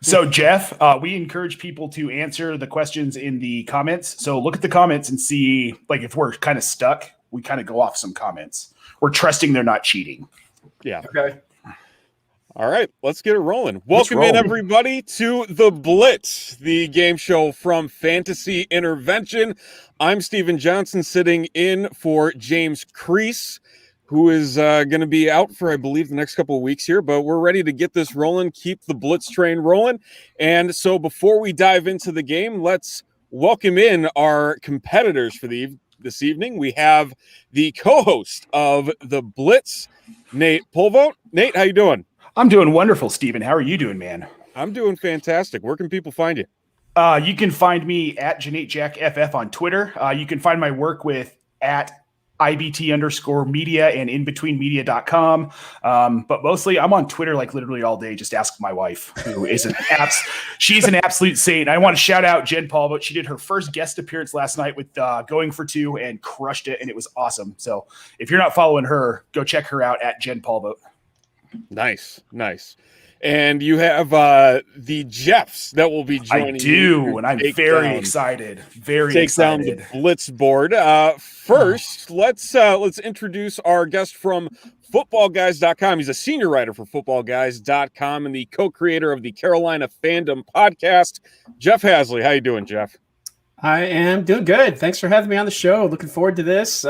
So, Jeff, we encourage people to answer the questions in the comments. So look at the comments and see, like, if we're kind of stuck, we kind of go off some comments. We're trusting they're not cheating. Yeah. Okay. All right, let's get it rolling. Welcome in, everybody, to The Blitz, the game show from Fantasy Intervention. I'm Steven Johnson, sitting in for James Crease, who is going to be out for, I believe, the next couple of weeks here, but we're ready to get this rolling, keep the Blitz train rolling. And so before we dive into the game, let's welcome in our competitors for this evening. We have the co-host of The Blitz, Nate Polvote. Nate, how you doing? I'm doing wonderful, Steven. How are you doing, man? I'm doing fantastic. Where can people find you? You can find me at JaneTJackFF on Twitter. You can find my work with at IBT_media and inbetweenmedia.com. But mostly I'm on Twitter like literally all day. Just ask my wife, who is she's an absolute saint. I want to shout out Jen Paul, but she did her first guest appearance last night with Going for Two and crushed it, and it was awesome. So if you're not following her, go check her out at Jen Paul. Nice. And you have the Jeffs that will be joining. I do, and I'm very excited. Very excited. Take down the Blitz board. First, let's introduce our guest from FootballGuys.com. He's a senior writer for FootballGuys.com and the co-creator of the Carolina Fandom podcast. Jeff Haseley, how you doing, Jeff? I am doing good. Thanks for having me on the show. Looking forward to this.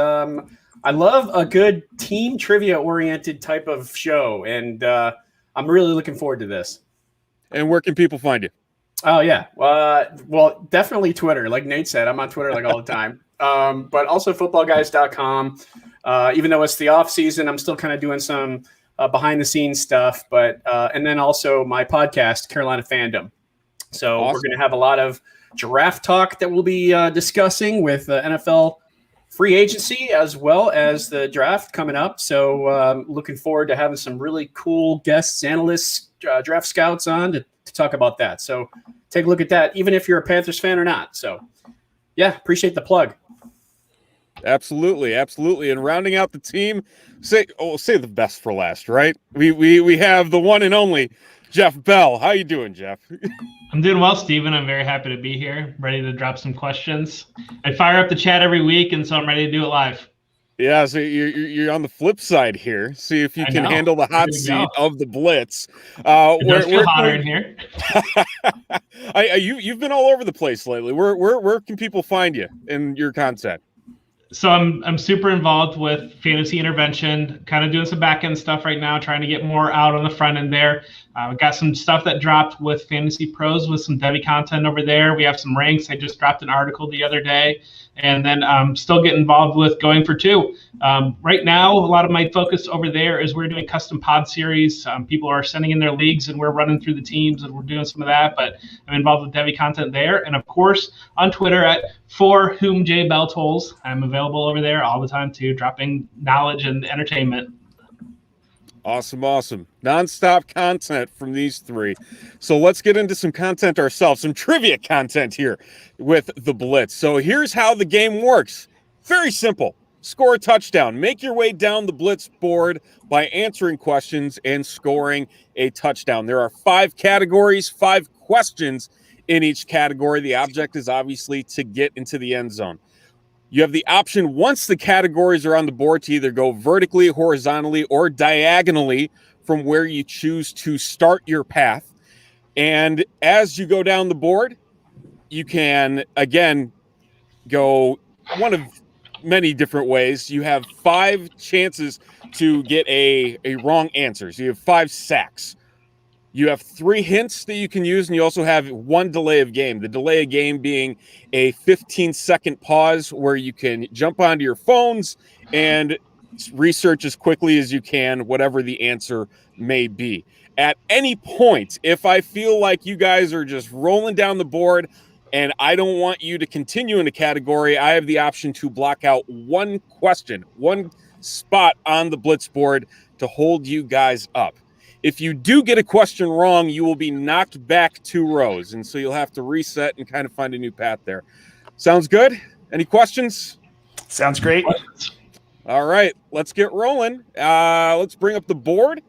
I love a good team trivia-oriented type of show, and I'm really looking forward to this. And where can people find you? Oh, yeah. Well, definitely Twitter. Like Nate said, I'm on Twitter like all the time. But also footballguys.com. Even though it's the off season, I'm still kind of doing some behind-the-scenes stuff. But and then also my podcast, Carolina Fandom. So We're going to have a lot of draft talk that we'll be discussing with NFL free agency as well as the draft coming up. So looking forward to having some really cool guests, analysts, draft scouts on to talk about that. So take a look at that, even if you're a Panthers fan or not. So yeah, appreciate the plug. Absolutely. And rounding out the team, say the best for last, right? We have the one and only Jeff Bell. How you doing, Jeff? I'm doing well, Steven. I'm very happy to be here, ready to drop some questions. I fire up the chat every week, and so I'm ready to do it live. Yeah, so you're on the flip side here. See if you can handle the hot seat of the Blitz. It does feel hotter in here. You've been all over the place lately. Where can people find you and your content? So I'm super involved with Fantasy Intervention, kind of doing some back end stuff right now, trying to get more out on the front end there. We got some stuff that dropped with Fantasy Pros with some Debbie content over there. We have some ranks. I just dropped an article the other day, and then still get involved with Going for Two. Right now, a lot of my focus over there is we're doing custom pod series. People are sending in their leagues, and we're running through the teams, and we're doing some of that. But I'm involved with Debbie content there, and of course on Twitter at For Whom J Bell Tolls. I'm available over there all the time too, dropping knowledge and entertainment. Awesome. Nonstop content from these three. So let's get into some content ourselves, some trivia content here with the Blitz. So here's how the game works. Very simple. Score a touchdown. Make your way down the Blitz board by answering questions and scoring a touchdown. There are 5 categories, 5 questions in each category. The object is obviously to get into the end zone. You have the option, once the categories are on the board, to either go vertically, horizontally, or diagonally from where you choose to start your path. And as you go down the board, you can, again, go one of many different ways. You have 5 chances to get a wrong answer. So you have 5 sacks. You have 3 hints that you can use, and you also have 1 delay of game. The delay of game being a 15-second pause where you can jump onto your phones and research as quickly as you can whatever the answer may be. At any point, if I feel like you guys are just rolling down the board and I don't want you to continue in a category, I have the option to block out 1 question, 1 spot on the Blitz board to hold you guys up. If you do get a question wrong, you will be knocked back 2 rows, and so you'll have to reset and kind of find a new path there. Sounds good? Any questions? Sounds great. All right, let's get rolling. Let's bring up the board.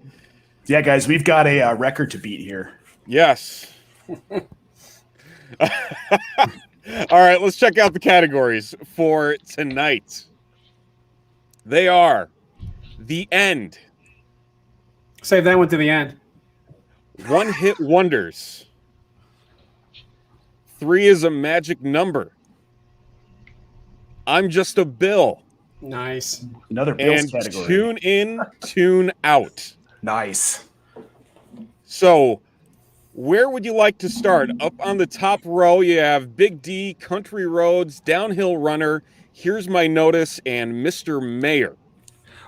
Yeah, guys, we've got a record to beat here. Yes. All right, let's check out the categories for tonight. They are the end, Save that one to the end. one-hit wonders, 3 is a magic number, I'm just a Bill, Nice. Another Bills and category. tune in, tune out. Nice. So, where would you like to start? Up on the top row, you have Big D, Country Roads, Downhill Runner, Here's My Notice, and Mr. Mayor.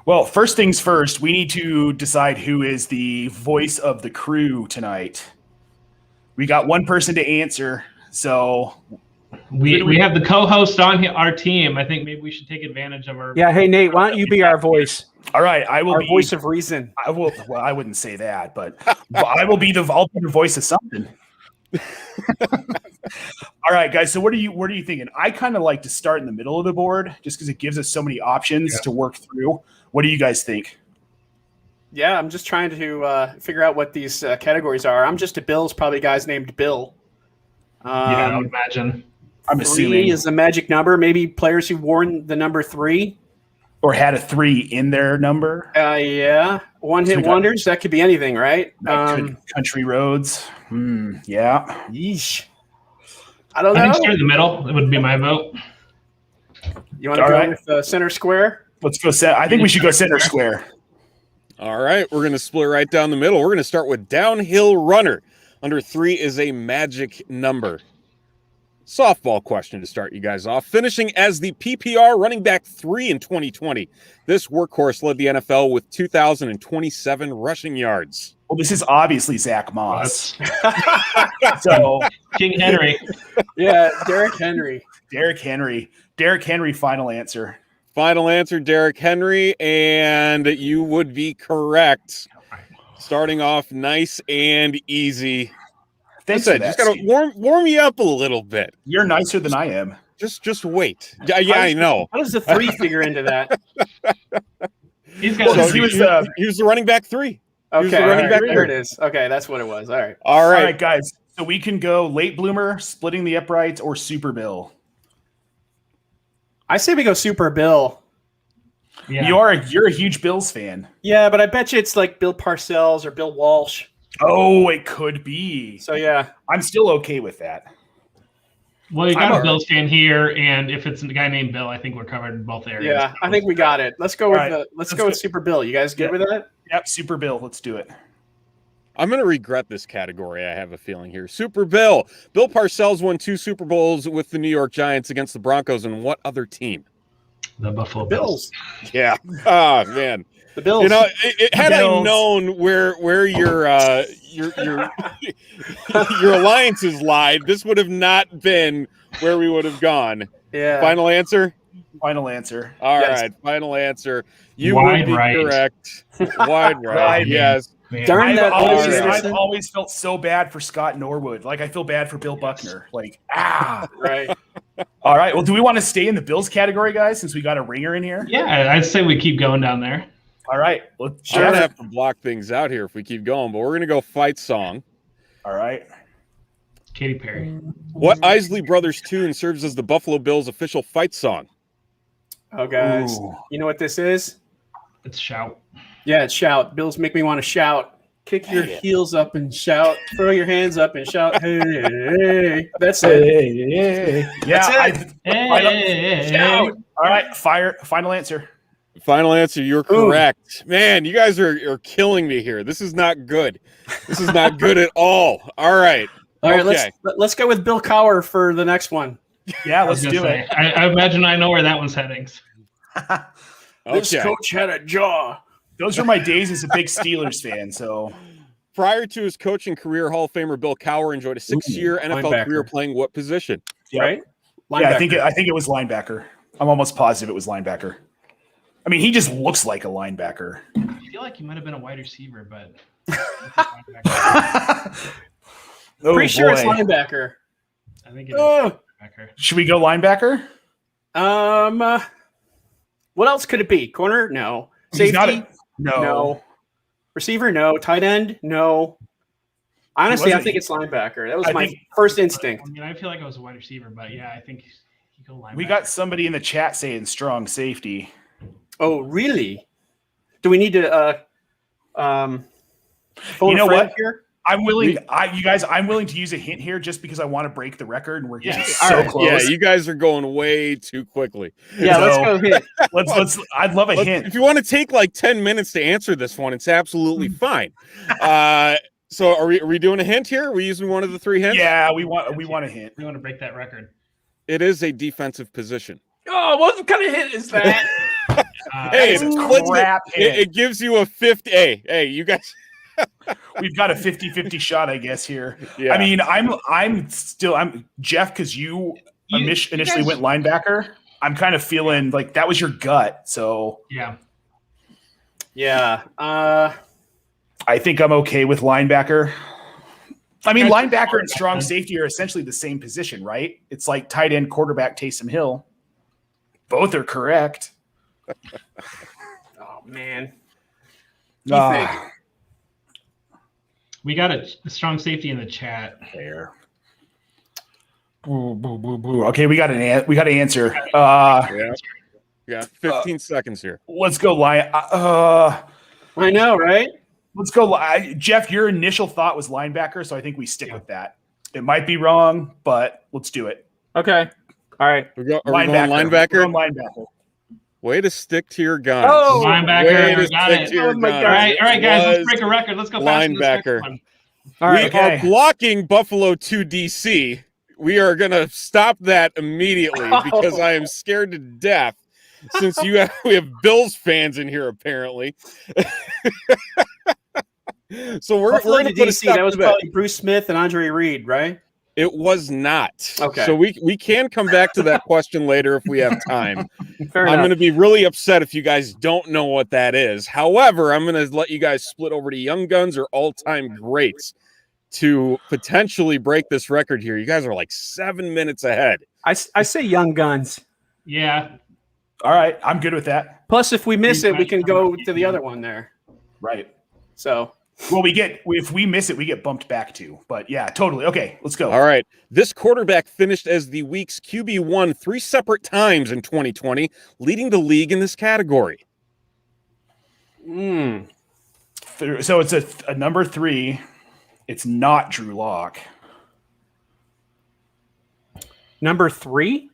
Well, first things first, we need to decide who is the voice of the crew tonight. We got one person to answer, so We have the co-host on our team. I think maybe we should take advantage of our. Yeah. Hey, Nate, why don't you be our voice? all right, I will Our be voice of reason. I will. Well, I wouldn't say that, but I will be I'll be the voice of something. All right, guys. So what are you thinking? I kind of like to start in the middle of the board just because it gives us so many options to work through. What do you guys think? Yeah, I'm just trying to figure out what these categories are. I'm just a Bill's probably guys named Bill. Yeah, I would imagine. I'm 3 assuming is the magic number. Maybe players who've worn the number 3. or had a 3 in their number. Yeah. One-hit we got- wonders. That could be anything, right? Country roads. Yeah. Yeesh. I don't I know. think straight in the middle. It would be my vote. You want to All go right. with center square? Let's go. I think we should go center square. All right, we're going to split right down the middle. We're going to start with Downhill Runner. Under 3 is a magic number. Softball question to start you guys off. Finishing as the PPR running back 3 in 2020, this workhorse led the NFL with 2,027 rushing yards. Well, this is obviously Zach Moss. That's So King Henry. Yeah, Derrick Henry. Derrick Henry. Derrick Henry. Final answer. Final answer, Derrick Henry, and you would be correct. Starting off nice and easy. Thanks That's for it. Just that, gotta Steve. warm you up a little bit. You're nicer than I am. Just wait. Yeah, I know. How does the 3 figure into that? He's got. Well, So he was, he was the running back 3. Here's Okay, the running back there it is. Okay, that's what it was. All right. All All right. right, guys. So we can go late bloomer, splitting the uprights, or Super Bill. I say we go Super Bill. Yeah. You're a huge Bills fan. Yeah, but I bet you it's like Bill Parcells or Bill Walsh. Oh, it could be. So yeah, I'm still okay with that. Well, you I'm got a a- Bills fan here, and if it's a guy named Bill, I think we're covered in both areas. yeah, I think we got it. Let's go with All right, let's let's go with go. Super Bill. You guys good Yeah. with that? Yep, Super Bill. Let's do it. I'm going to regret this category, I have a feeling here. Super Bill. Bill Parcells won 2 Super Bowls with the New York Giants against the Broncos, and what other team? The Buffalo Bills. Bills. Yeah. Oh, man. The Bills. You know, had I Bills. known where your your alliances lied, this would have not been where we would have gone. yeah. Final answer? Final answer. All Yes. right, final answer. You Wide would be right. correct. Wide right. Wide. Yes. Man. Darn that always- I've always felt so bad for Scott Norwood. Like I feel bad for Bill Buckner. Like Right. All right. Well, do we want to stay in the Bills category, guys? Since we got a ringer in here. Yeah, I'd say we keep going down there. All right. Let's I'm going to have to block things out here if we keep going, but we're going to go fight song. All right. Katy Perry. What Isley Brothers tune serves as the Buffalo Bills' official fight song? Oh, guys, Ooh. you know what this is? It's Shout. Yeah, it's shout. Bills make me want to shout. Kick your heels up and shout. Throw your hands up and shout. Hey, hey. That's it. Hey. Yeah. That's it. Hey, Shout. All right. Final answer. Final answer, you're correct. Man, you guys are killing me here. This is not good. This is not good at all. All right. All right, Okay. let's go with Bill Cowher for the next one. Yeah. I was Let's gonna do say, it. I imagine I know where that one's heading. This Okay. coach had a jaw. Those were my days as a big Steelers fan. So Prior to his coaching career, Hall of Famer Bill Cowher enjoyed a 6-year NFL linebacker. career playing what position? yeah. Right? Yeah. I Linebacker. think it was linebacker. I'm almost positive it was linebacker. I mean, he just looks like a linebacker. I feel like he might have been a wide receiver, but Oh, Pretty sure it's boy. linebacker. I think it is Oh. linebacker. Should we go linebacker? What else could it be? Corner? No. He's Safety? not no. No. Receiver? No. Tight end? No. Honestly, I wasn't- think it's linebacker. That was I my think- first instinct. I mean, I feel like I was a wide receiver, but yeah, I think you go linebacker. We got somebody in the chat saying strong safety. Oh, really? Do we need to phone You know a friend what? here? I'm willing. I'm willing to use a hint here just because I want to break the record, and we're getting so all right. close. Yeah, you guys are going way too quickly. Yeah, let's So- go hit. Let's. I'd love a hint. If you want to take like 10 minutes to answer this one, it's absolutely fine. So are we doing a hint here? Are we using one of the 3 hints? Yeah, we want a hint. We want to break that record. It is a defensive position. Oh, what kind of hit is that? Hey, It's it's a quick. crap hit. It gives you a 50. Hey, you guys. We've got a 50-50 shot, I guess, here. Yeah. I mean, I'm Jeff, because you initially guys- went linebacker. I'm kind of feeling like that was your gut, so Yeah. Yeah. I think I'm okay with linebacker. I mean, Guys, linebacker and strong safety are essentially the same position, right? It's like tight end, quarterback, Taysom Hill. Both are correct. Oh man. Ah, We got a strong safety in the chat. there. Boo, boo, boo, boo. Okay, we got an answer. Yeah. 15 seconds here. Let's go line. I know, right? Let's go. Jeff, your initial thought was linebacker, so I think we stick with that. It might be wrong, but let's do it. Okay. All right. Are we going Linebacker. We're linebacker? going linebacker. Way to stick to your guns. Oh, Way Linebacker, to we got stick it. to your Oh my guns. God. All right, guys, Was let's break a record. Let's go faster. linebacker. All We right. Okay. are blocking Buffalo to DC. We are going to stop that immediately because I am scared to death since we have Bills fans in here, apparently. So we're Buffalo going to to put a DC. stop That was to that. probably Bruce Smith and Andre Reed, right? It was not. Okay. So we can come back to that question later if we have time. Fair I'm enough. going to be really upset if you guys don't know what that is. However, I'm going to let you guys split over to Young Guns or all-time greats to potentially break this record here. You guys are like 7 minutes ahead. I say Young Guns. Yeah. All right, I'm good with that. Plus, if we miss it, we can go to the other one there. Right. So Well, if we miss it, we get bumped back to. But yeah, totally. Okay, let's go. All right. This quarterback finished as the week's QB1 3 separate times in 2020, leading the league in this category. So it's a number 3. It's not Drew Lock. number 3.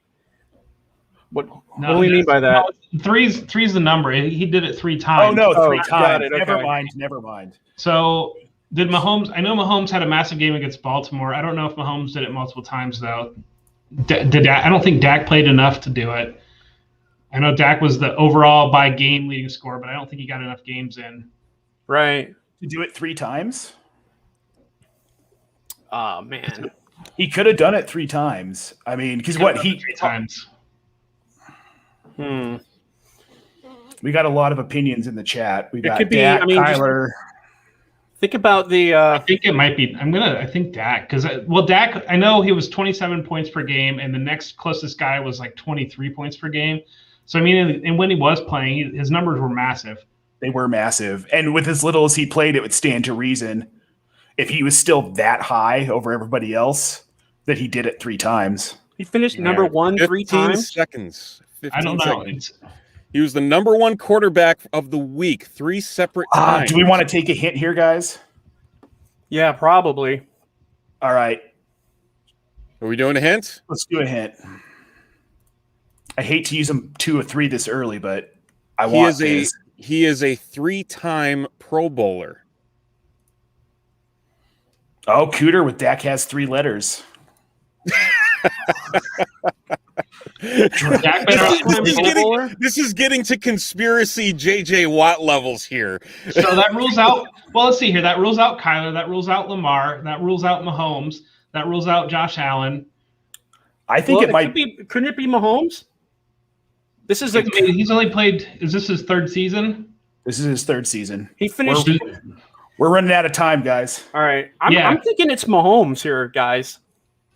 What No, do we mean by that? No, three's the number. He did it 3 times. Oh no, 3 got times. it, okay. Never mind. So did Mahomes? I know Mahomes had a massive game against Baltimore. I don't know if Mahomes did it multiple times though. I don't think Dak played enough to do it. I know Dak was the overall by game leading scorer, but I don't think he got enough games in. Right. To do it 3 times? Oh man. He could have done it 3 times. I mean, because what 3 times. We got a lot of opinions in the chat. We got could be, Dak, I mean, just- Kyler. Think about the. I think it might be. I think Dak, because Dak. I know he was 27 points per game, and the next closest guy was like 23 points per game. So I mean, and when he was playing, his numbers were massive. They were massive, and with as little as he played, it would stand to reason if he was still that high over everybody else that he did it 3 times. He finished number 1 3 times. Seconds. 15 I don't know. seconds. He was the number 1 quarterback of the week 3 separate times. Do we want to take a hint here, guys? Yeah, probably. All right, Are we doing a hint? let's do a hint. I hate to use them 2 or 3 this early, but I want this. He is a 3-time Pro Bowler. Oh, Cooter with Dak has 3 letters. Dak better- This is getting to conspiracy JJ Watt levels here. So that rules out. Well, let's see here. That rules out Kyler. That rules out Lamar. That rules out Mahomes. That rules out Josh Allen. I think it might be. Couldn't it be Mahomes? This is like He's only played. Is this his 3rd season? This is his 3rd season. he finished. We're running out of time, guys. All right, I'm thinking it's Mahomes here, guys.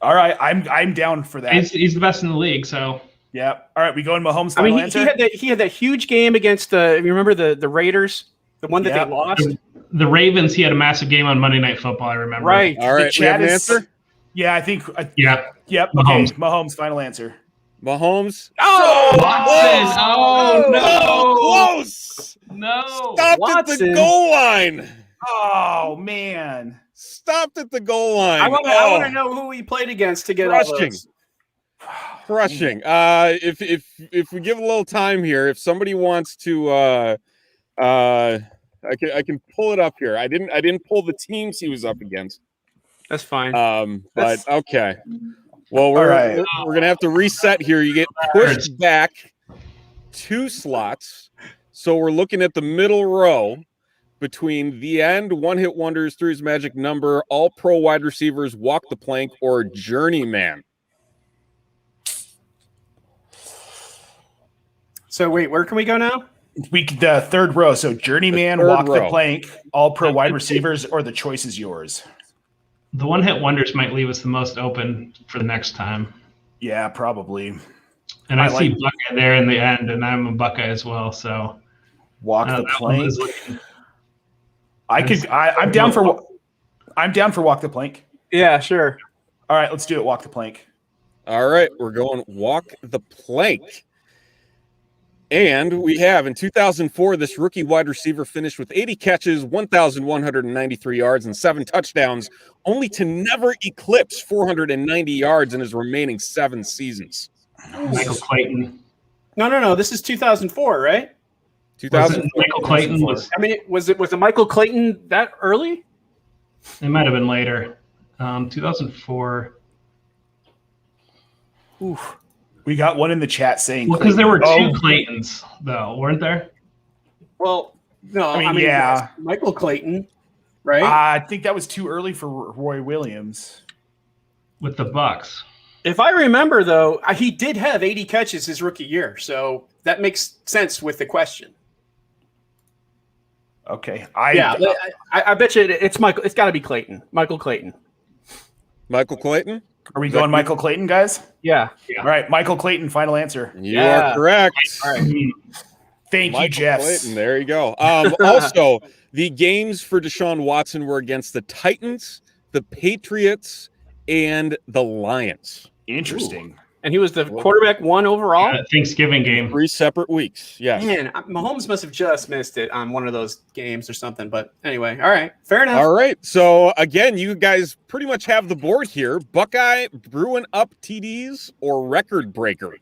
All right, I'm down for that. He's the best in the league. So Yeah. All right, we go in Mahomes' I final mean, answer. he had that huge game against the. You remember the Raiders? The one that Yep. they lost? The Ravens, he had a massive game on Monday Night Football, I remember. Right. All right, we have an answer? Yeah, I think. Yeah. Yep. Mahomes. Okay. Mahomes. Final answer. Mahomes. Oh! Watson! Oh, no! Close! No! Stopped at Watson. the goal line. Oh man. Stopped at the goal line. I want to know who he played against to get all Crushing. those. Crushing. If we give a little time here, if somebody wants to, I can pull it up here. I didn't pull the teams he was up against. That's fine. But okay. Well, we're gonna have to reset here. You get pushed back 2 slots, so we're looking at the middle row between the end, one-hit wonders, three's magic number, all pro wide receivers, walk the plank, or journeyman. So wait, where can we go now? The third row. So journeyman, The third walk the row. plank, all pro wide receivers, or the choice is yours. The one-hit wonders might leave us the most open for the next time. Yeah, probably. And I I see like- Buckeye there in the end, and I'm a Buckeye as well. So Walk the that one plank. is looking- I'm down for. I'm down for walk the plank. Yeah, sure. All right, let's do it. Walk the plank. All right, we're going walk the plank. And we have in 2004, this rookie wide receiver finished with 80 catches, 1,193 yards, and 7 touchdowns, only to never eclipse 490 yards in his remaining 7 seasons. Michael Clayton. No. This is 2004, right? 2004. Michael Clayton was. I mean, was it Michael Clayton that early? It might have been later. 2004. Oof. We got one in the chat saying. Well, because there were 2 Oh, Claytons, though, weren't there? Well, no. I mean, yeah. Michael Clayton, right? I think that was too early for Roy Williams. With the Bucks. If I remember, though, he did have 80 catches his rookie year, so that makes sense with the question. Okay. I bet you it's Michael. It's got to be Clayton. Michael Clayton. Michael Clayton? Are we going Michael Clayton, guys? Yeah. All right, Michael Clayton. Final answer. You Yeah. are correct. All right. Thank Michael you, Jeff. Clayton, there you go. Also, the games for Deshaun Watson were against the Titans, the Patriots, and the Lions. Interesting. And he was the quarterback 1 overall. Thanksgiving game. 3 separate weeks. Yes. Man, Mahomes must have just missed it on one of those games or something. But anyway, all right, fair enough. All right. So again, you guys pretty much have the board here. Buckeye, brewing up TDs, or record breaker.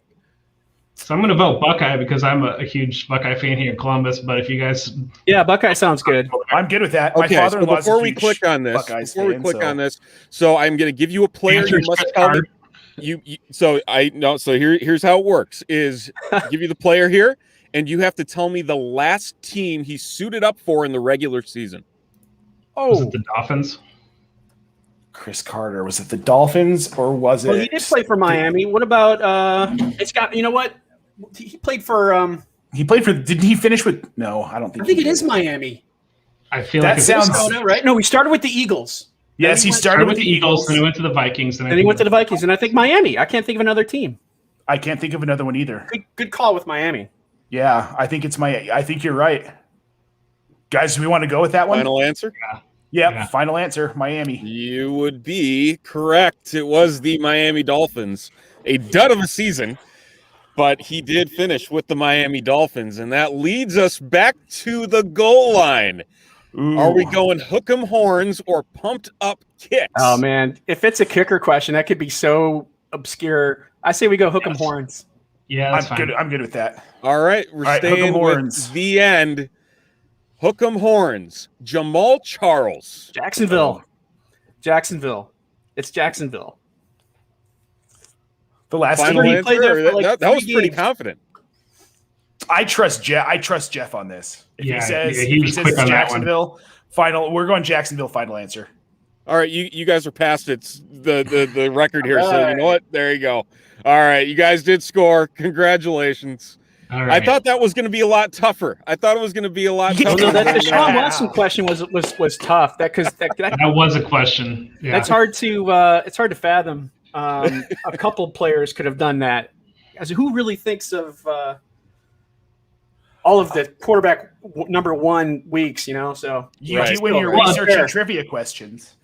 So I'm going to vote Buckeye because I'm a huge Buckeye fan here in Columbus. But if you guys, Yeah, Buckeye sounds good. I'm good with that. Okay. My So father-in-law's before a we huge click on this, Buckeyes before we fan, click so- on this, so I'm going to give you a player. You must tell me. So here's how it works: is give you the player here, and you have to tell me the last team he suited up for in the regular season. was it the Dolphins? Chris Carter. Was it the Dolphins or was it? Well, he did play for Miami. What about it's got? You know what? He played for. He played for. Didn't he finish with? No, I don't think. I think he it did. is Miami. I feel That like it's sounds- Minnesota, right? No, we started with the Eagles. Yes, he started with the Eagles. then he went to the Vikings, And he went to the Vikings, and I think Miami. I can't think of another team. I can't think of another one either. Good call with Miami. Yeah, I think I think you're right. Guys, do we want to go with that one? Final answer? Yep, Yeah. final answer. Miami. You would be correct. It was the Miami Dolphins. A dud of a season, but he did finish with the Miami Dolphins, and that leads us back to the goal line. Ooh. Are we going hook 'em horns or pumped up kicks? Oh man, if it's a kicker question, that could be so obscure. I say we go hook 'em horns. Yeah, that's I'm fine. good. I'm good with that. All right, we're All right, hook 'em staying horns. with the end. Hook 'em horns. Jamal Charles. Jacksonville. It's Jacksonville. The last Final team. he played there answer? for, like, That was 3 pretty games. confident. I trust Jeff on this. If Yeah, he says, yeah, if he he was says quick it's on that one. Jacksonville, final. We're going Jacksonville. Final answer. All right, you guys are past the record here, so you Right. know what? There you go. All right, you guys did score. Congratulations. All right. I thought that was going to be a lot tougher. I thought it was going to be a lot Yeah. tougher. Well, no, that than Deshaun that. Watson question was tough. that was a question. Yeah. That's hard to fathom. A couple players could have done that. As who really thinks of all of the quarterback number 1 weeks, you know. So You Right. do when you're Well, researching fair. trivia questions.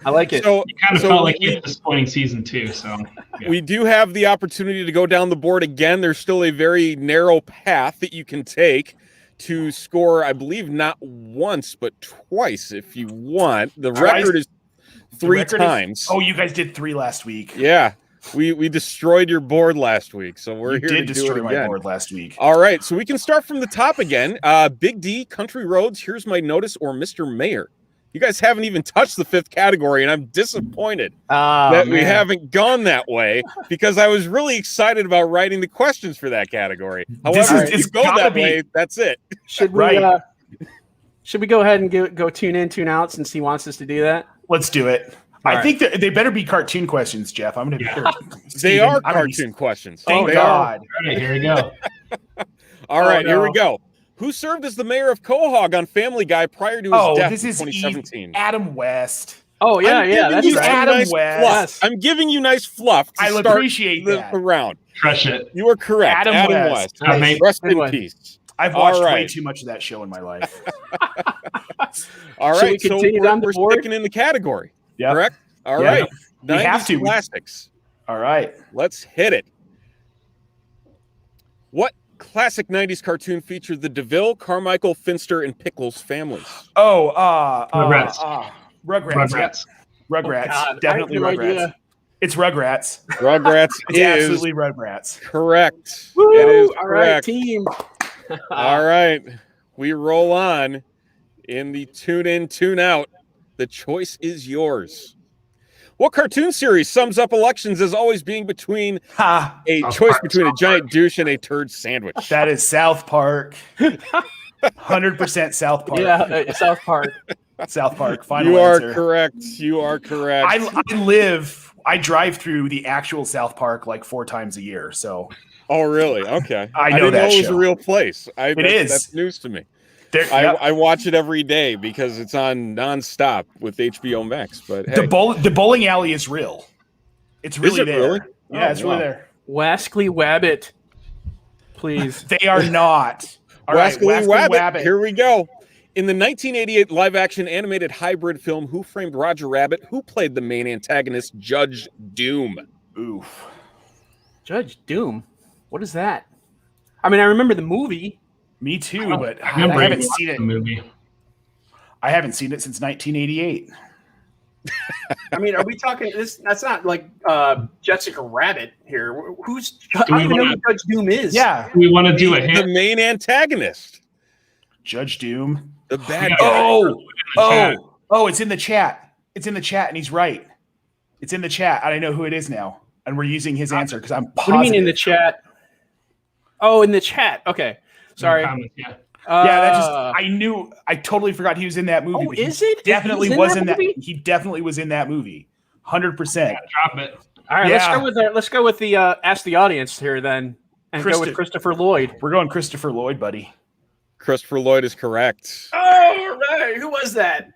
I like it. So, It kind of so felt like we, a disappointing season too. So yeah. we do have the opportunity to go down the board again. There's still a very narrow path that you can take to score, I believe, not once, but twice if you want. The record is The 3 record is- times. Oh, you guys did 3 last week. Yeah. We destroyed your board last week, so we're You here did to do destroy it my again. board last week. All right, so we can start from the top again. Big D, Country Roads, Here's My Notice, or Mr. Mayor. You guys haven't even touched the 5th category, and I'm disappointed that we haven't gone that way because I was really excited about writing the questions for that category. However, if you go that way, that's it. Should we Right. should we go ahead and go tune in, tune out since he wants us to do that? Let's do it. All I right. think that they better be cartoon questions, Jeff. I'm going to be Yeah. They are cartoon questions. Thank They God. All right, here we go. All right, here we no. go. Who served as the mayor of Quahog on Family Guy prior to his death This in is 2017? Adam West. Oh yeah, I'm yeah, giving that's you right. some Adam nice West. fluff. I'm giving you nice fluff to I'll start appreciate the that. round. Crush it. You are correct. Adam Adam West. West. Nice. Rest Good in one. peace. I've All watched way right. too much of that show in my life. All Should we right, so continue we're, down the we're board? sticking in the category, Yep. correct? All Yeah. right. We have 90s to. classics. All right. Let's hit it. What classic 90s cartoon featured the DeVille, Carmichael, Finster, and Pickles families? Oh, Rugrats. Rugrats. Rugrats. Yeah. Rugrats. Oh, God, Definitely I have no Rugrats. idea. It's Rugrats. Rugrats It's is absolutely Rugrats. correct. Woo! It is All right, correct. team. All right. We roll on in the tune in, tune out. The choice is yours. What cartoon series sums up elections as always being between Ha! a South choice Park, between a South giant douche and a turd sandwich? That is South Park. 100% South Park. Yeah, South Park. South Park. Final You are answer. correct. You are correct. I drive through the actual South Park like 4 times a year. So Oh, really? Okay. I know didn't that know it was show. a real place. is. That's news to me. there, I watch it every day because it's on nonstop with HBO Max. But hey, the bowling alley is real. It's really it there. really? Yeah, Oh, it's really wow. there. Wascally Wabbit, please. They are not. All right, Wascally Wascally Wabbit. Here we go. In the 1988 live-action animated hybrid film Who Framed Roger Rabbit, who played the main antagonist, Judge Doom? Oof. Judge Doom. What is that? I mean, I remember the movie. Me too, but I I remember haven't you seen watched it. the movie. I haven't seen it since 1988. I mean, are we talking this? That's not like Jessica Rabbit here. Who's? I we don't even know wanna- who Judge Doom is. Yeah, We want to do a The hint. main antagonist. Judge Doom. The bad Yeah. guy. Oh, it's in the chat. It's in the chat, and he's right. It's in the chat, and I know who it is now. And we're using his answer because I'm positive. What do you mean in the chat? Oh, in the chat. Okay, sorry. Yeah. Yeah, that just I knew. I totally forgot he was in that movie. Oh, but he is it? Definitely He's in was that in that. movie? He definitely was in that movie. 100%. Drop it. All right, Yeah. let's go with the ask the audience here then, and go with Christopher Lloyd. We're going Christopher Lloyd, buddy. Christopher Lloyd is correct. Oh, right. Who was that?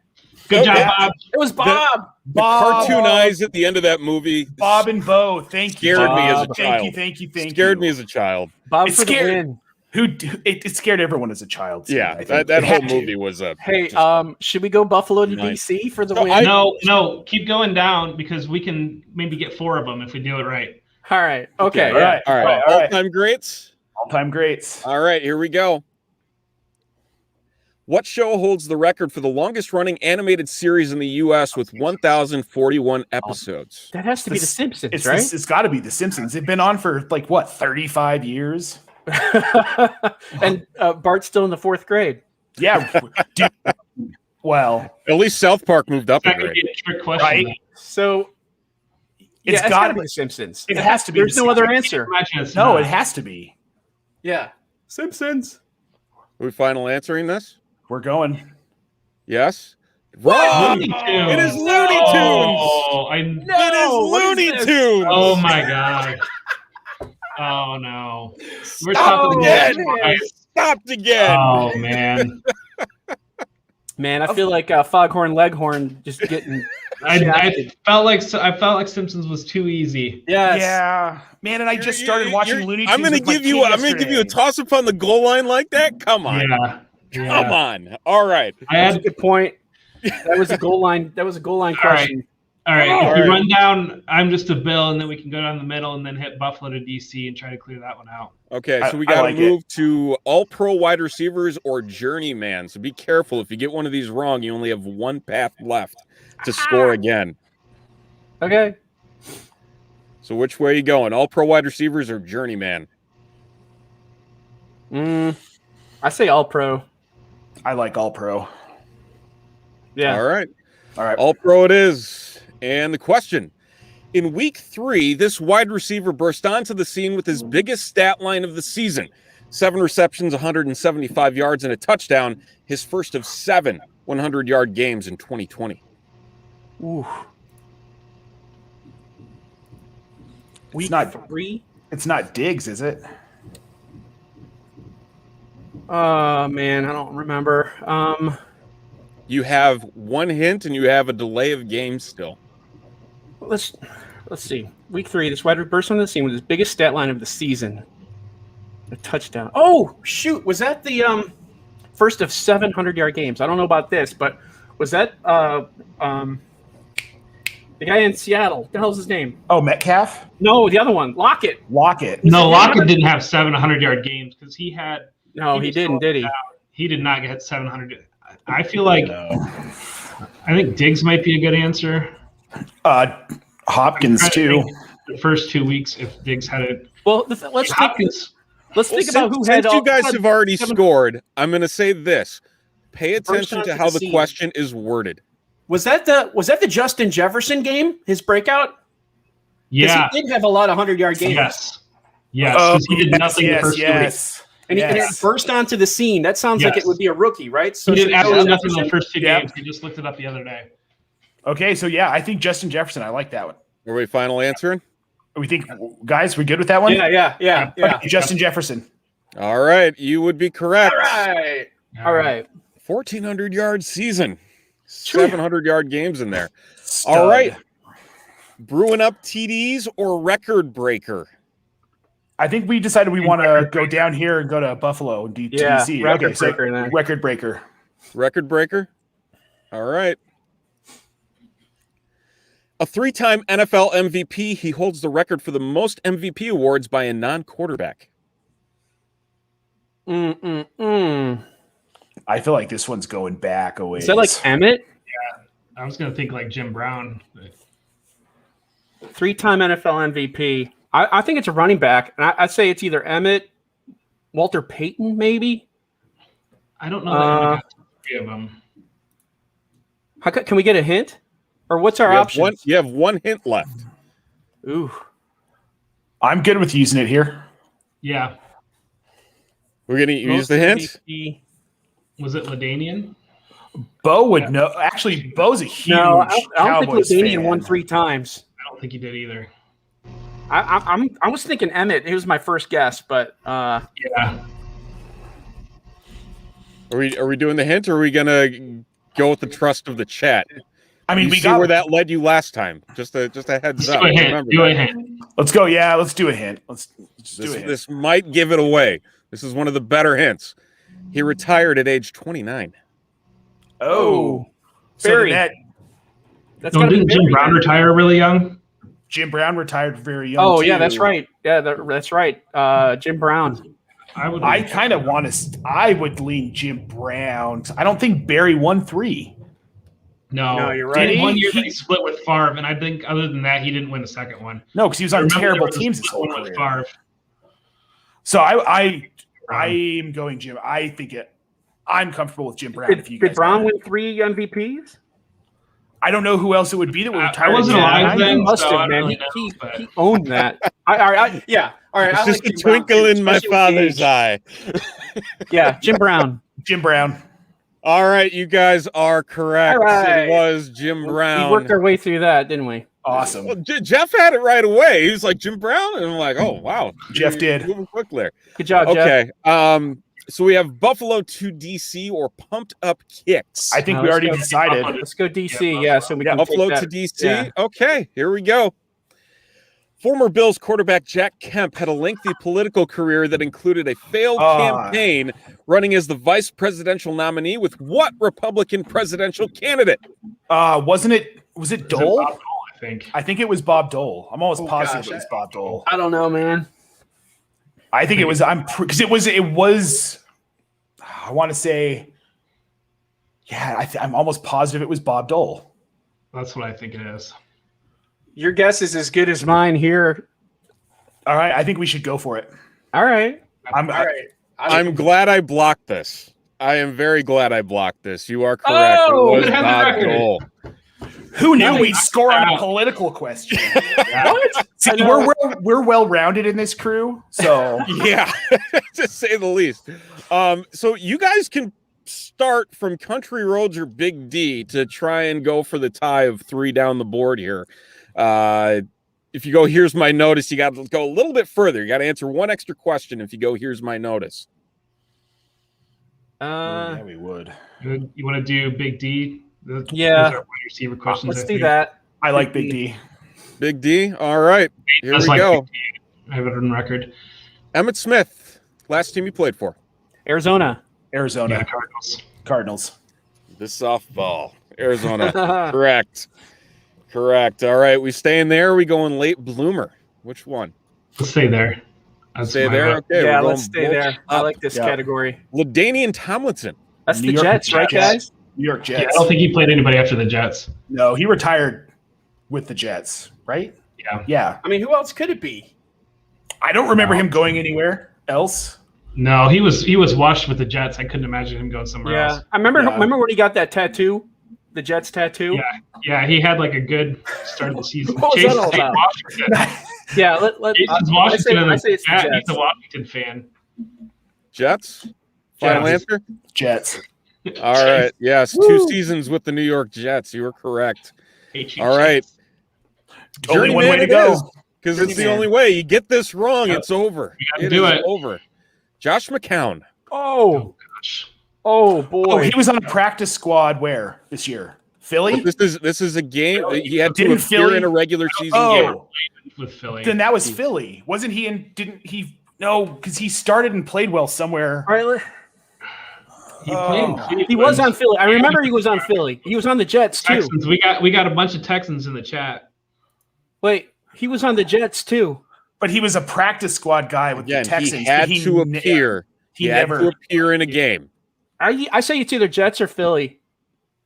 Good job, Yeah. Bob. It was Bob. The cartoon eyes at the end of that movie Bob and Bo. Thank you. scared me as a Bob. child. Thank you. Scared me as a child. Bob It's for the scary. win. It scared everyone as a child. too, I Yeah, think. that It whole had to. movie was a. Hey, just- should we go Buffalo to Nice. DC for the So win? No, keep going down because we can maybe get 4 of them if we do it right. All right. Okay. All right. all right. All right. All-time greats. All-time greats. All right, here we go. What show holds the record for the longest running animated series in the U.S. with 1,041 episodes? That has to be This- The Simpsons, It's right? it's got to be The Simpsons. They've been on for like what 35 years. And Bart's still in the 4th grade. Yeah. Dude, well, At least South Park moved up a That could grade. be a trick question. right. So It's it's gotta got to be- be The Simpsons. It has to be. There's The no other Simpsons. answer. Imagine it's No, not. it has to be. Yeah. Simpsons. Are we final answering this? We're going. Yes. Wrong. Looney Tunes. It is Looney Tunes. Oh, It is what Looney is this? Tunes. oh my god. Oh no. We're Stop stopping again. man. Stopped again. Oh man. Man, I feel like Foghorn Leghorn just getting. I felt like Simpsons was too easy. Yes. Yeah, man, and I just started watching Looney Tunes. I'm gonna give you a toss up on the goal line like that. Come on, come on. All right, That's a good point. That was a goal line. That was a goal line question. All right. If you run down, I'm just a Bill, and then we can go down the middle and then hit Buffalo to DC and try to clear that one out. Okay, so we got to move to all-pro wide receivers or journeyman. So be careful. If you get one of these wrong, you only have one path left to score again. Okay. So which way are you going? All-pro wide receivers or journeyman? I say all-pro. I like all-pro. Yeah. All right. All All-pro it is. And the question, in week 3, this wide receiver burst onto the scene with his biggest stat line of the season. 7 receptions, 175 yards, and a touchdown. His first of 7 100-yard games in 2020. Ooh. Week 3? It's not Diggs, is it? Man, I don't remember. You have one hint, and you have a delay of games still. Let's see. Week 3, this wide burst on the scene with his biggest stat line of the season. A touchdown. Oh, shoot. Was that the first of 700-yard games? I don't know about this, but was that the guy in Seattle? What the hell's his name? Oh, Metcalf? No, the other one. Lockett. No, Lockett didn't have 700-yard games because he had. No, he didn't, did he? He did not get 700. I feel like I think Diggs might be a good answer. Hopkins too. The first 2 weeks, if Diggs had it. Well, let's think about who had. Since you guys have already scored, I'm going to say this: pay attention to how the question is worded. Was that the Justin Jefferson game? His breakout. Yeah, he did have a lot of 100-yard games. Yes, because he did nothing the first 2 weeks. And he burst onto the scene. That sounds like it would be a rookie, right? So he did absolutely nothing in the first 2 games. He just looked it up the other day. Okay, so yeah, I think Justin Jefferson. I like that one. Are we final answering? We think, guys, we good with that one? Yeah. Okay, Justin Jefferson. All right, you would be correct. All right. 1,400-yard season, 700-yard games in there. All right, brewing up TDs or record breaker. I think we decided we want to go down here and go to Buffalo and DC. Record breaker. Record breaker. Record breaker. All right. A 3-time NFL MVP, he holds the record for the most MVP awards by a non-quarterback. I feel like this one's going back a ways. Is that like Emmett? Yeah, I was going to think like Jim Brown. 3-time NFL MVP. I think it's a running back, and I'd say it's either Emmett, Walter Payton, maybe. I don't know that I got 3 of them. Can we get a hint? Or what's our option? You have one hint left. Ooh. I'm good with using it here. Yeah. We're going to use the hint? Was it LADAINIAN? Bo would know. Actually, Bo's a huge I don't think LADAINIAN fan. won 3 times. I don't think he did either. I was thinking Emmett. He was my first guess, but yeah. Are we doing the hint, or are we gonna go with the trust of the chat? I mean, we got where that led you last time. Just a heads up. Do a hint. Let's go. Yeah, let's do a hint. Let's do a hint. This might give it away. This is one of the better hints. He retired at age 29. Oh, Barry. Didn't Jim Brown retire really young? Jim Brown retired very young. Oh, too. yeah, that's right. Yeah, that's right. Jim Brown. I kind of want to. I would lean Jim Brown. I don't think Barry won 3. No, you're right. Did 1 year he split with Favre, and I think other than that, he didn't win the second one. No, because he was on terrible teams his whole career. Favre. So I'm going Jim. I think it. I'm comfortable with Jim Brown. Did Brown win 3 MVPs? I don't know who else it would be that would retire. I wasn't alive then. He must have, man. He owned that. All right. It's just a twinkle in my father's eye. Yeah, Jim Brown. Jim Brown. All right, you guys are correct. Right. It was Jim Brown. We worked our way through that, didn't we? Awesome. Well, Jeff had it right away. He was like, Jim Brown? And I'm like, oh, wow. Jeff did. Moving quick there. Good job, Jeff. Okay. So we have Buffalo to DC or Pumped Up Kicks. I think No, we let's already go- decided. Let's go DC. Yeah, so we can Buffalo take to that. DC. Yeah. Okay, here we go. Former Bills quarterback Jack Kemp had a lengthy political career that included a failed campaign running as the vice presidential nominee with what Republican presidential candidate? Was it Dole? Bob Dole, I think. I think it was Bob Dole. I'm almost positive gosh, it was Bob Dole. I don't know, man. I think it was. Because it was. I want to say. Yeah, I'm almost positive it was Bob Dole. That's what I think it is. Your guess is as good as mine here. All right, I think we should go for it. All right. I'm All right. I'm glad I blocked this. I am very glad I blocked this. You are correct. Oh, it was it has a Bob record. Dole. Who knew we'd score on a political question? What? See, we're well rounded in this crew, so Yeah, to say the least. So you guys can start from Country Roads or Big D to try and go for the tie of 3 down the board here. If you go, here's my notice, you got to go a little bit further. You got to answer one extra question if you go, here's my notice. yeah, we would. You want to do Big D? Yeah. Those are wide receiver questions. Let's I do think. that. I like Big D. Big D. All right. Here That's we like go. Big D. I have it on record. Emmitt Smith, last team you played for. Arizona. Arizona Yeah, Cardinals. Cardinals. The softball. Arizona. Correct. Correct. All right. We staying there. Or we going late bloomer. Which one? Let's stay there. That's Stay my there. vote. Okay. Yeah, we're let's going stay there. I like this Yeah. category. LaDainian Tomlinson. That's New the York Jets, right, Jets. guys? New York Yeah, I Jets. don't think he played anybody after the Jets. No, he retired with the Jets, right? Yeah. Yeah. I mean, who else could it be? I don't remember him going anywhere else. No, he was washed with the Jets. I couldn't imagine him going somewhere else. I remember. Yeah. Remember when he got that tattoo, the Jets tattoo? Yeah. Yeah, he had like a good start of the season. What was that all Jason's about? Washington. Yeah. Jason's I Washington. say it's the He's Jets. a Washington fan. Jets. Final Jets. answer. Jets. All right. Yes. 2 seasons with the New York Jets. You were correct. All right. Only one way to Journeyman it go. is, because it's the Journeyman. only way. You get this wrong, it's over. We gotta It do is it. over. Josh McCown. Oh, Gosh. oh boy. Oh, he was on a practice squad where this year? Philly? This is a game. He had to Didn't appear Philly- in a regular season Oh. game. With Philly. Then that was Philly. Wasn't he in? Didn't he? No, because he started and played well somewhere. All right. He played in Cleveland. He was on Philly. I remember he was on Philly. He was on the Jets too. Texans. We got a bunch of Texans in the chat. Wait, he was on the Jets too. But he was a practice squad guy with Again, the Texans. he had but to ne- appear. He He had never. to appear in a game. I say it's either Jets or Philly.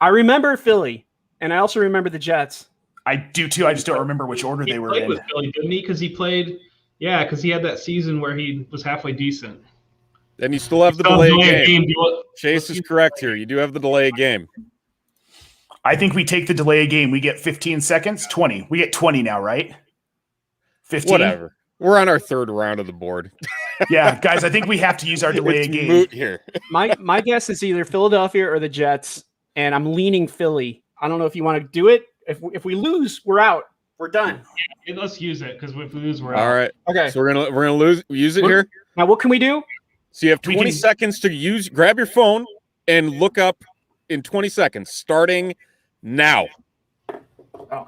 I remember Philly, and I also remember the Jets. I do too. I just don't remember which order He they were played in. with Philly, didn't he? Because he played. Yeah, because he had that season where he was halfway decent. And you still have the Still delay delay game. game. Do you- Chase is correct here. You do have the delay game. I think we take the delay game. We get 15 seconds. 20. We get 20 now, right? 15. Whatever. We're on our 3rd round of the board. Yeah, guys. I think we have to use our delay It's game. moot here. My guess is either Philadelphia or the Jets, and I'm leaning Philly. I don't know if you want to do it. If we lose, we're out. We're done. Yeah, let's use it because if we lose, we're All out. right. Okay. So we're gonna use it here. Now what can we do? So you have We 20 can- seconds to grab your phone and look up in 20 seconds, starting now. Oh,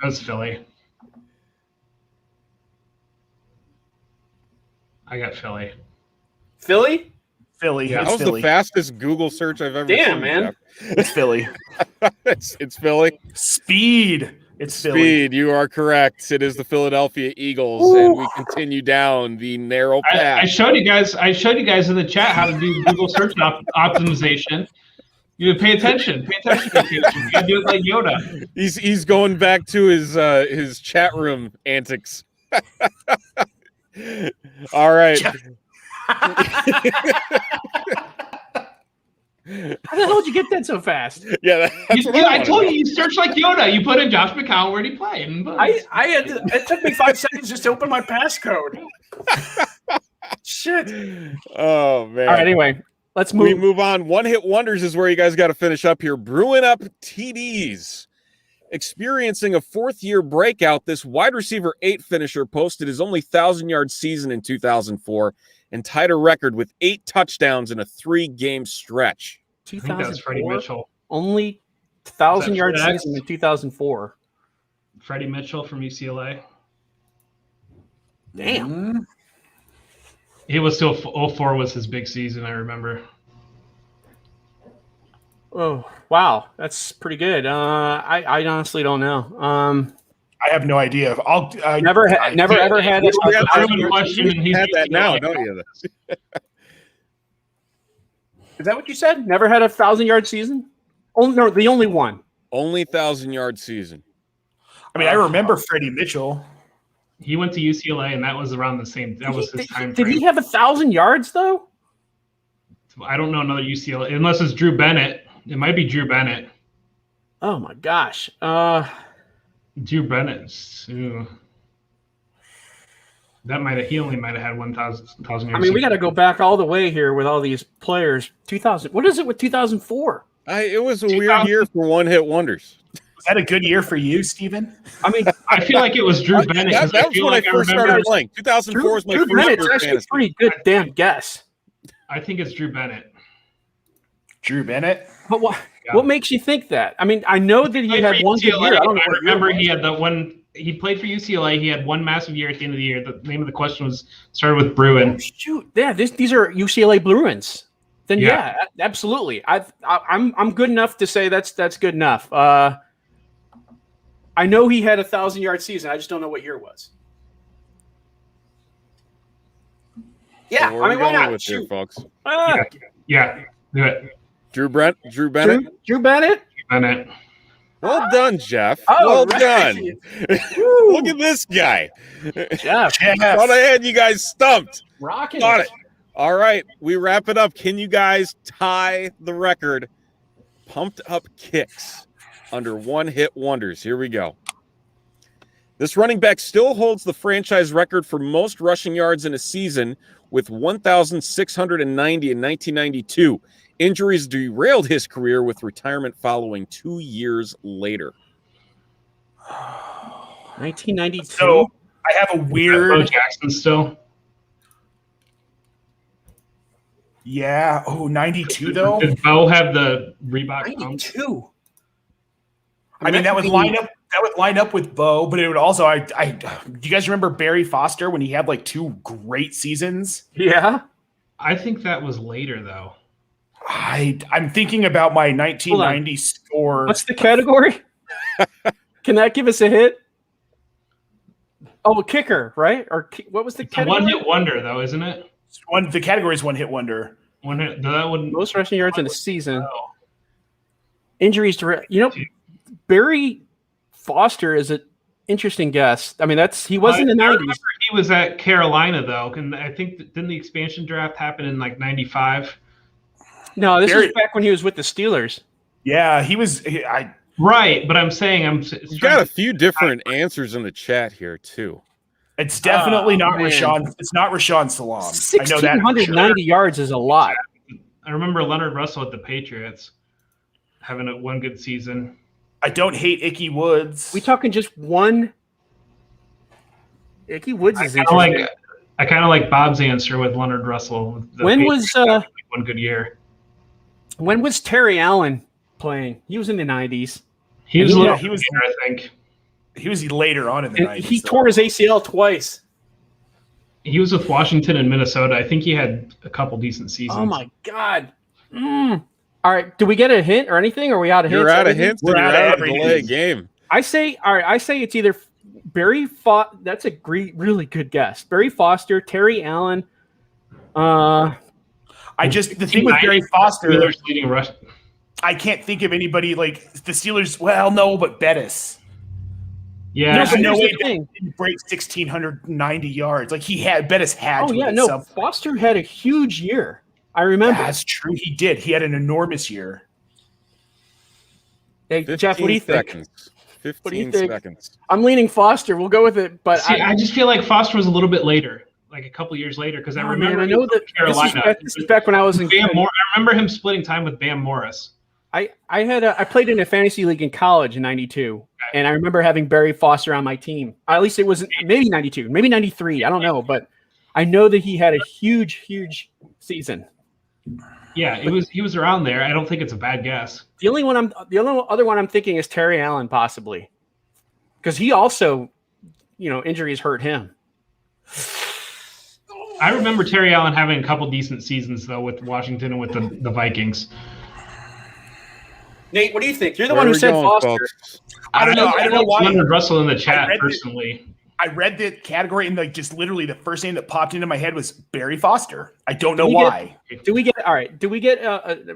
That's Philly. I got Philly. Philly. Philly. Yeah, It's That was Philly. the fastest Google search I've ever Damn, seen. man. It's Philly. Jeff. It's Philly. Speed. It's Philly. Speed, you are correct. It is the Philadelphia Eagles, and we continue down the narrow path. I showed you guys. I showed you guys in the chat how to do Google search optimization. You pay attention. Pay attention. You gotta do it like Yoda. He's going back to his chat room antics. All right. How the hell did you get that so fast? Yeah, that's what I wanna told know. you search like Yoda. You put in Josh McCown, where'd he play? And boom. I had to, it took me 5 seconds just to open my passcode. Shit. Oh man. All right. Anyway, let's We move. move on. One hit wonders is where you guys got to finish up here. Brewing up TDs. Experiencing a fourth-year breakout, this wide receiver 8 finisher posted his only 1,000-yard season in 2004 and tied a record with 8 touchdowns in a 3-game stretch. I think that's Freddie Mitchell. Only 1,000-yard season in 2004. Freddie Mitchell from UCLA. Damn. He was still 04 was his big season, I remember. Oh, wow. That's pretty good. I honestly don't know. I have no idea. Never ever had a question. And had that now, don't you? Is that what you said? Never had a 1,000-yard season? Oh no, the only one. Only 1,000-yard season. I mean, I remember Freddie Mitchell. He went to UCLA, and that was around the same. That was his time. Did he have 1,000 yards though? I don't know another UCLA unless it's Drew Bennett. It might be Drew Bennett. Oh my gosh. Drew Bennett. He only might have had 1,000 yards. I mean, we got to go back all the way here with all these players. 2000. What is it with 2004? It was a weird year for one-hit wonders. Was that a good year for you, Steven? I mean, I feel like it was Drew Bennett. That was when I first started playing. 2004 was my Drew first Bennett's year actually a fantasy. pretty good damn guess. I think it's Drew Bennett. Drew Bennett? But what makes you think that? I mean, I know that he had one good year. I remember he had the one. He played for UCLA. He had one massive year at the end of the year. The name of the question started with Bruin. Oh, shoot, yeah, these are UCLA Bruins. Then yeah, absolutely. I'm good enough to say that's good enough. I know he had a 1,000-yard season. I just don't know what year it was. Yeah, So I mean, why not? with here, folks? Yeah, do it. Drew Bennett. Drew Bennett. Drew Bennett. Well done, Jeff. Oh, well right. done. Look at this guy. Jeff. Thought I had you guys stumped. Rocking Got it. All right, we wrap it up. Can you guys tie the record? Pumped up kicks under one-hit wonders. Here we go. This running back still holds the franchise record for most rushing yards in a season with 1,690 in 1992. Injuries derailed his career with retirement following 2 years later. 1992. So I have a weird. Bo Jackson still. Yeah. Oh, 92 though. Did Bo have the Reebok pump? 92. I mean, that would line up. That would line up with Bo, but it would also. Do you guys remember Barry Foster when he had like 2 great seasons? Yeah. I think that was later though. I'm thinking about my 1990 score. What's the category? Can that give us a hit? Oh, a kicker, right? Or what was the category? One-hit wonder though, isn't it? The category is one-hit wonder. One hit. That would Most rushing yards in a season. Oh. Injuries to Barry Foster is an interesting guess. I mean, he was in the 90s. He was at Carolina though, and I think didn't the expansion draft happen in like 95? No, this was back when he was with the Steelers. Yeah, he was. Right, but I'm saying We've got a few different answers in the chat here too. It's definitely not Rashawn. It's not Rashawn Salam. I know that. 1,690 yards is a lot. I remember Leonard Russell at the Patriots having one good season. I don't hate Icky Woods. We talking just one? Icky Woods is interesting. I kind of like Bob's answer with Leonard Russell. When was one good year? When was Terry Allen playing? He was in the 90s. He was later, I think. He was later on in the 90s. He tore his ACL twice. He was with Washington and Minnesota. I think he had a couple decent seasons. Oh my God. All right. Do we get a hint or anything? Or are we out of hints? You're out of hints. You're out of everything. delay game. I say it's either Barry Foster. That's a really good guess. Barry Foster, Terry Allen. The thing with Barry Foster, Steelers leading rush. I can't think of anybody like the Steelers. Well, no, but Bettis. Yeah, There's no way the Bettis thing. didn't break 1,690 yards. Like Bettis had. Oh to yeah, at no. some point. Foster had a huge year. I remember. That's true. He did. He had an enormous year. Hey, Jeff, what do you think? 15 What do you think? seconds. I'm leaning Foster. We'll go with it. But I just feel like Foster was a little bit later, like a couple years later, because I remember I know that Carolina. this is back when I was in Bam I remember him splitting time with Bam Morris. I played in a fantasy league in college in '92, and I remember having Barry Foster on my team. At least it was maybe '92, maybe '93. I don't know, but I know that he had a huge season. Yeah, he was around there. I don't think it's a bad guess. The only other one I'm thinking is Terry Allen, possibly, because he also, injuries hurt him. I remember Terry Allen having a couple decent seasons though with Washington and with the Vikings. Nate, what do you think? You're the one who said Foster. Folks? I don't know. I don't know why. Leonard Russell in the chat personally. I read the category and just literally the first name that popped into my head was Barry Foster. I don't know why. Do we get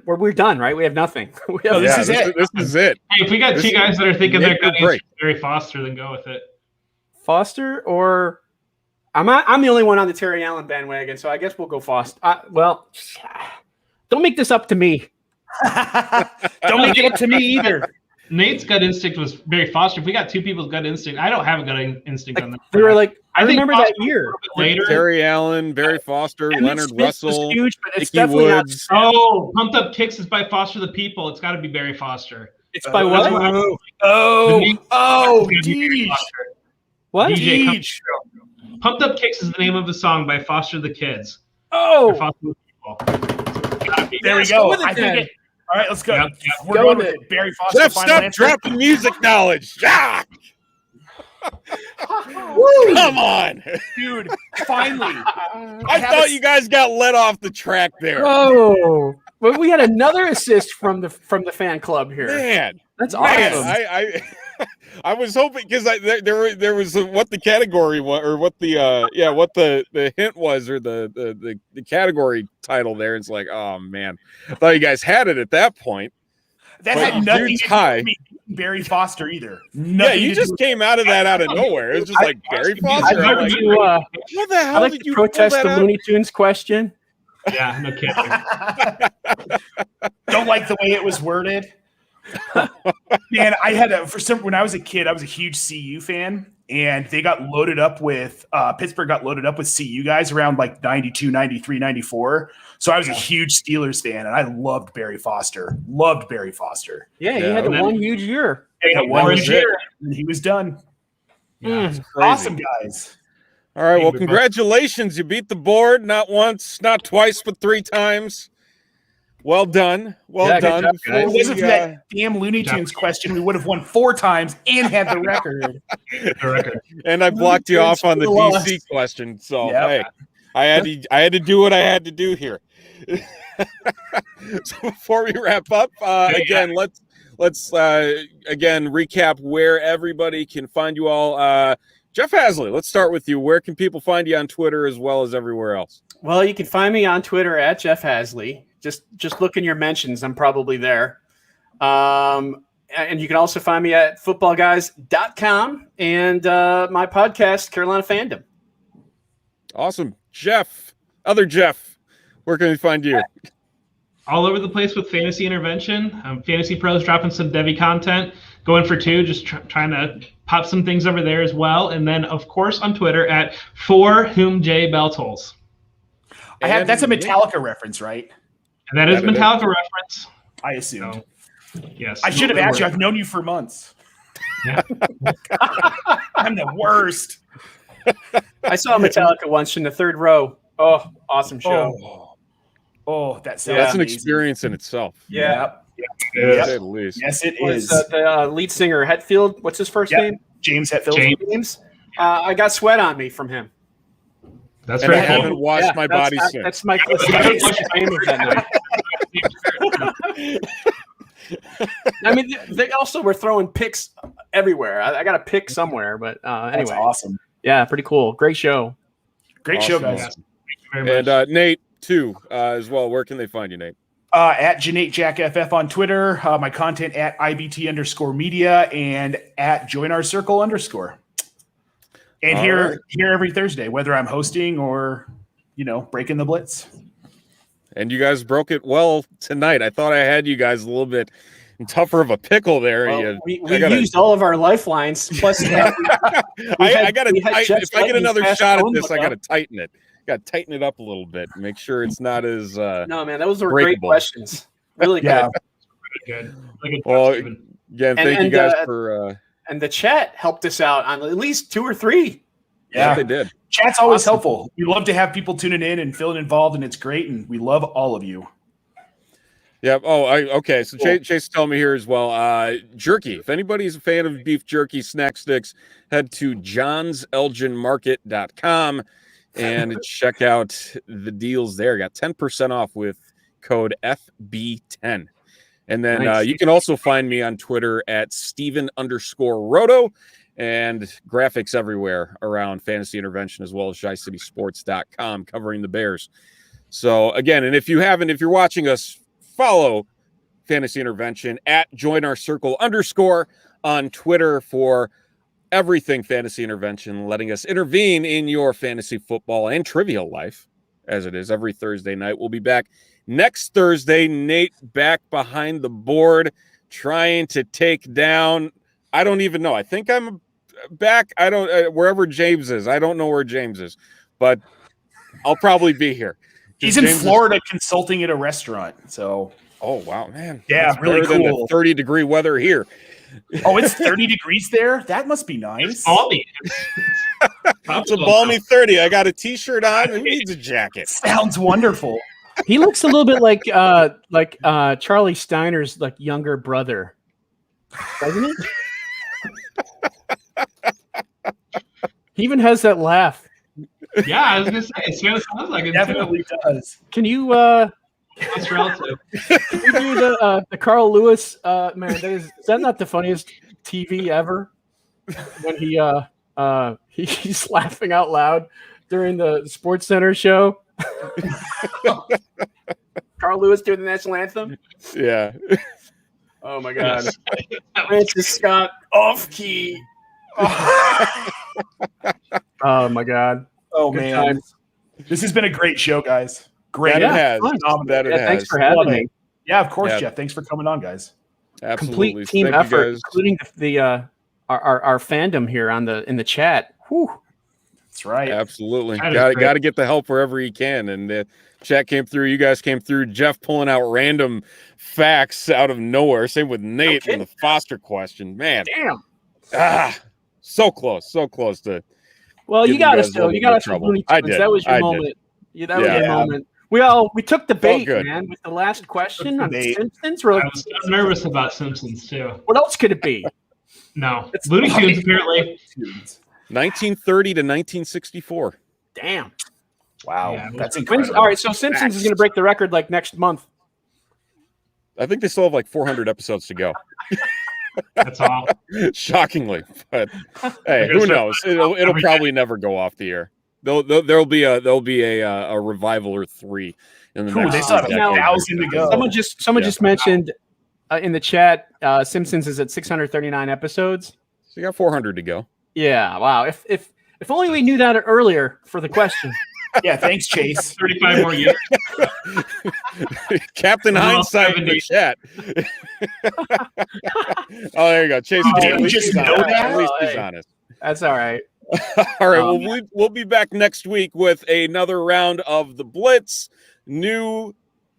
we're done, right? We have nothing. This is it. This is it. Hey, if we got two guys that are thinking they're going to Barry Foster, then go with it. Foster or I'm the only one on the Terry Allen bandwagon, so I guess we'll go Foster. Don't make this up to me. Don't make it up to me either. Nate's gut instinct was Barry Foster. If we got two people's gut instinct, I don't have a gut instinct on them. They were like, I remember that year. Later, Terry Allen, Barry Foster, Leonard Russell, huge, but it's Ickey definitely Woods. not. Oh, Pumped Up Kicks is by Foster the People. It's got to be Barry Foster. It's by what? Deej. What? Deej. Pumped Up Kicks is the name of the song by Foster the Kids. Oh, Foster the People. There we go. I think it. All right, let's go. Yep. We're going with it. Barry Foster. Jeff, final stop answer. dropping music knowledge. Ah! Come on. Dude, finally. I thought you guys got let off the track there. Oh, but we had another assist from the fan club here. Man, That's awesome. I was hoping because there was what the category was or what the hint was or the category title there. It's like, oh man, I thought you guys had it at that point. That But had nothing dude's to do high. with me beating Barry Foster either. Yeah, Nothing you to just do came out of that out of nowhere. It was just like Barry Foster. I'm like, what the hell I'd like did to you pull protest that the out? Looney Tunes question. Yeah, no kidding. Don't like the way it was worded. Man, I had when I was a kid, I was a huge CU fan, and they got loaded up with Pittsburgh got loaded up with CU guys around like 92, 93, 94. So I was a huge Steelers fan, and I loved Barry Foster. Yeah, he had the one huge year. He had one That was huge year, and he was done. Crazy. Awesome, guys. All right, well, congratulations. You beat the board not once, not twice, but 3 times. Well done. Well done. Job, If it wasn't for that damn Looney Tunes question, we would have won 4 times and had the record. And I blocked you off on the DC question. So hey, I had to do what I had to do here. So before we wrap up, again, let's again recap where everybody can find you all. Jeff Haseley, let's start with you. Where can people find you on Twitter as well as everywhere else? Well, you can find me on Twitter at Jeff Haseley. Just look in your mentions. I'm probably there. And you can also find me at footballguys.com and my podcast, Carolina Fandom. Awesome. Jeff, other Jeff, where can we find you? All over the place with Fantasy Intervention. Fantasy Pros dropping some Devi content. Going for 2, just trying to pop some things over there as well. And then, of course, on Twitter at For Whom J Bell Tolls. That's a Metallica reference, right? And that is Metallica reference. I assumed. So, yes. I should have asked you. I've known you for months. Yeah. I'm the worst. I saw Metallica once in the 3rd row. Oh, awesome show. Oh, that's That's an amazing. experience in itself. Yeah. To say the least. Yes, it Was is. the lead singer Hetfield? What's his first name? James Hetfield. James. I got sweat on me from him. That's And I very cool. haven't washed my body since. That's my name of that night. I mean, they also were throwing picks everywhere. I got a pick somewhere, but That's anyway, awesome. Yeah, pretty cool. Great show. Great show, Awesome. guys. Thank you very much. And Nate, too, as well. Where can they find you, Nate? At JaneTJackFF on Twitter. My content at IBT_media and at JoinOurCircle_. And All here right. every Thursday, whether I'm hosting or, breaking the blitz. And you guys broke it well tonight. I thought I had you guys a little bit tougher of a pickle there. Well, we used all of our lifelines. Plus, I got to. Jeff If I get another Lightning's shot at phone this, book I got to up. tighten it. Got to tighten it up a little bit. Make sure it's not as. No, man, those were breakable. great questions. Really good. Yeah. Good. Really good. Well, Steven. again, thank you guys for. And the chat helped us out on at least 2 or 3. Yeah, they did. Chat's always helpful. We love to have people tuning in and feeling involved, and it's great. And we love all of you. Yep. Oh, okay. So cool. Chase told me here as well. Jerky. If anybody's a fan of beef jerky snack sticks, head to johnselginmarket.com and check out the deals there. Got 10% off with code FB10. And then Nice. You can also find me on Twitter at Steven_Roto, and graphics everywhere around fantasy intervention, as well as ShyCitySports.com covering the Bears. So again, and if you're watching us, follow Fantasy Intervention at @JoinOurCircle_ on Twitter for everything Fantasy Intervention, letting us intervene in your fantasy football and trivia life, as it is every Thursday night. We'll be back next Thursday. Nate back behind the board, trying to take down, I don't even know. I think I'm back. I don't, wherever James is. I don't know where James is, but I'll probably be here. He's in Florida consulting at a restaurant. So, oh wow, man, yeah, that's really better than cool. the 30-degree weather here. Oh, it's 30 degrees there. That must be nice. It's balmy. It's a balmy 30. I got a t-shirt on. Who needs a jacket? Sounds wonderful. He looks a little bit like Charlie Steiner's younger brother, doesn't he? He even has that laugh. Yeah, I was gonna say it sounds like it Definitely does. Can you That's relative. can you do the Carl Lewis man? Is that not the funniest TV ever? When he's laughing out loud during the Sports Center show. Carl Lewis doing the national anthem. Yeah. Oh my God. Francis Scott off key. Oh my God. Oh, Good man. times. This has been a great show, guys. Great. That it has. fun. That it Thanks has. for having me. Yeah, of course, Yeah. Jeff. Thanks for coming on, guys. Absolutely. Complete team Thank you, effort, guys. including our fandom here in the chat. Whew. That's right. Absolutely. That is Got great. to get the help wherever you can. And the chat came through. You guys came through. Jeff pulling out random facts out of nowhere. Same with Nate kidding. and the Foster question. Man. Damn. So close. So close to. Well, Give you you got guys us a though. little You bit got of us with trouble. Looney I Tunes. did. That was your I did. moment. Yeah, that was Yeah. your moment. We took the bait, good. man, with the last question on Bait. Simpsons. I was nervous about Simpsons too. What else could it be? No, Looney Tunes apparently. 1930 to 1964. Damn. Wow. Yeah, That's When's, incredible. all right, so Simpsons is going to break the record next month. I think they still have 400 episodes to go. That's all. Shockingly, but hey, who knows? It'll probably never go off the air. There'll be a revival or 3 in the Ooh, next. they still have decade. 1,000 to go. Someone just mentioned in the chat, Simpsons is at 639 episodes. So you got 400 to go. Yeah, wow. If only we knew that earlier for the question. Yeah, thanks, Chase. 35 more years. Captain Well, Hindsight in the 70. chat. Oh, there you go. Chase. Did At you least just he's know honest. that? At least he's Hey. honest. That's all right. All right. Well, we'll be back next week with another round of the Blitz. New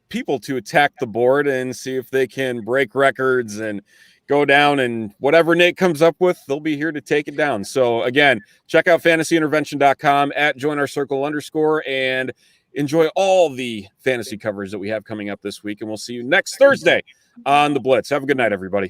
people to attack the board and see if they can break records and go down, and whatever Nate comes up with, they'll be here to take it down. So again, check out fantasyintervention.com at @joinourcircle_ and enjoy all the fantasy covers that we have coming up this week. And we'll see you next Thursday on the Blitz. Have a good night, everybody.